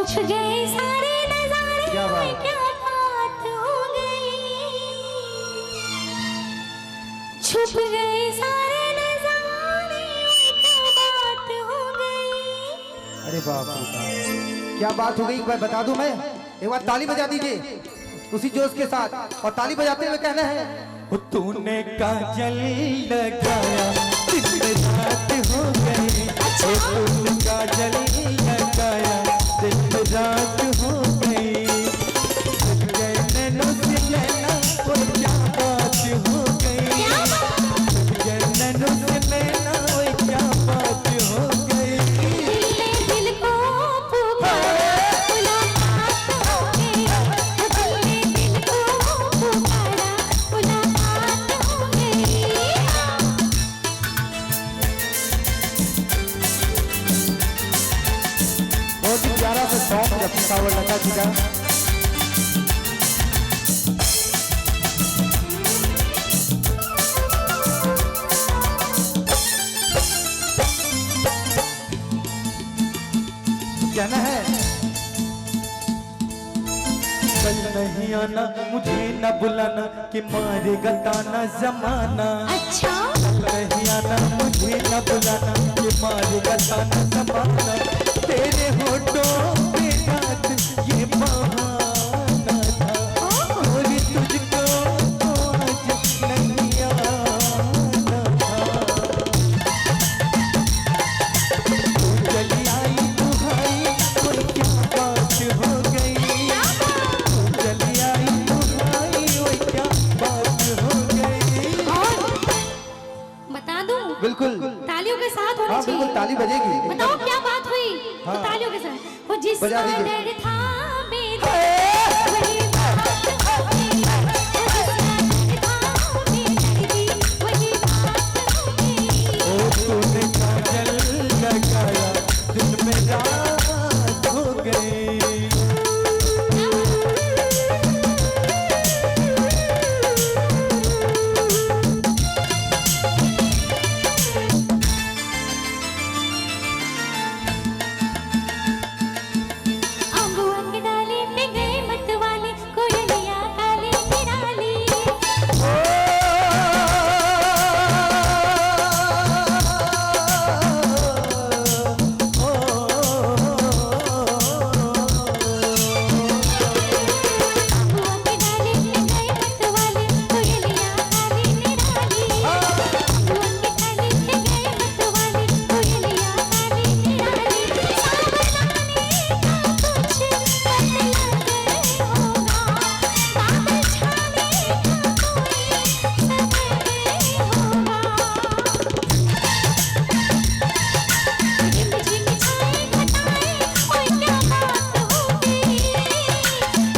छुप गए सारे नजारे, क्या बात, क्या बात हो गई। छुप गए सारे नजारे, क्या बात हो गई। अरे बाप रे बाप, क्या बात हो गई, एक बार बता दूं मैं। एक बार ताली बजा दीजिए उसी जोश के साथ, और ताली बजाते हुए कहना है, तूने काजल लगाया दिन रात हो गई। तूने काजल लगाया दिन रात हो गई। नैनो से नैना वो क्या बात हो गई। नैनो से नैना वो क्या बात हो गई। दिल को पुकारा, मुलाकात हो गई। दिल ने दिल को पुकारा, मुलाकात हो गई। बहुत ही प्यारा सा सॉन्ग जब सावर लता जी का। कहना है, कल नहीं आना मुझे न बुलाना कि मारेगा ताना जमाना। अच्छा नहीं आना मुझे न बुलाना कि मारेगा ताना जमाना। तेरे होठों पे रात ये बहाना था, और तुझको तो आज नहीं आना था। तू चली आई तू भाई, कोई क्या बात हो गई। तू चली आई तू भाई, कोई क्या बात हो गई। बता दूं, बिल्कुल तालियों के साथ होना हाँ चाहिए। बिल्कुल ताली बजेगी। बताओ क्या बात हुई। तो हाँ। तालियों के साथ। वो जिसका बजा दीजिए। डर था मेरा, वही बात हो गई। वो जिसका डर था मेरी, वही बात हो गई। ओ तूने काजल लगाया दिन में रात हो गई। अम्बुआ की डाली पे गए मतवाले, कोयलिया काली निराली। अम्बुआ की डाली पे गए मतवाले, कोयलिया काली निराली। अम्बुआ की डाली पे गए मतवाले, कोयलिया काली निराली। सावधानी का कुछ बदला गए होगा, बादल छाने का कोई समय गए होगा। झिम झिम छाए घटाए, ओए क्या बात हो गई।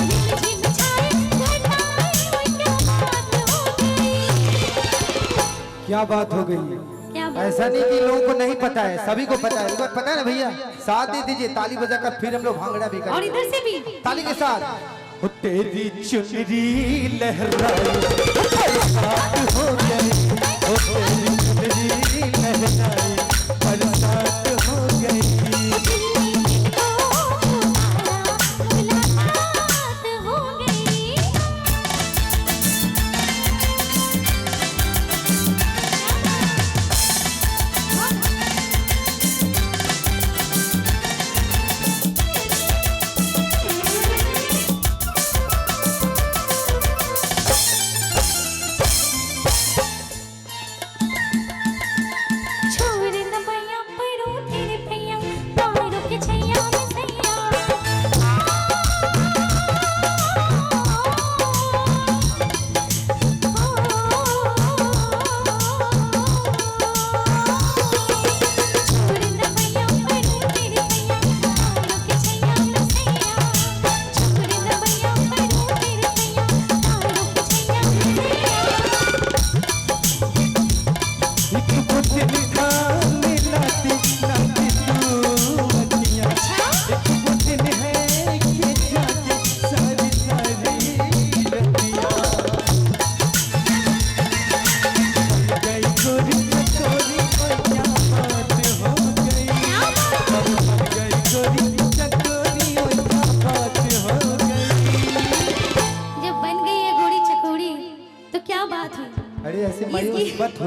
झिम झिम छाए घटाए, ओए क्या बात हो गई। क्या बात हो गई। क्या बात। ऐसा नहीं कि लोगों को नहीं पता है, सभी को पता है। एक बार पता है ना भैया, साथ दे दीजिए ताली बजाकर, फिर हम लोग भांगड़ा भी और करेंगे इधर से भी ताली के साथ। ओ तेरी चुनरी लहराई बरसात हो गई। ओ तेरी चुनरी लहराई बरसात हो गई। दिल ने दिल को पुकारा, मुलाकात हो गई। छोड़ न मैया परो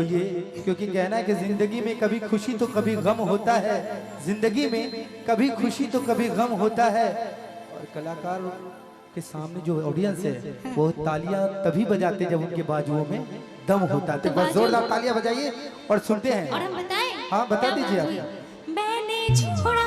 होइए, क्योंकि कहना है कि जिंदगी में कभी खुशी तो कभी गम होता है, जिंदगी में कभी खुशी तो कभी गम होता है। और कलाकार के सामने जो ऑडियंस है वो तालियां तभी बजाते जब उनके बाजुओं में दम होता है। तो बस जोरदार तालियां बजाइए और सुनते हैं। और हम बताएं हाँ, बता क्या दीजिए बात आप। हुई? मैंने छोड़ा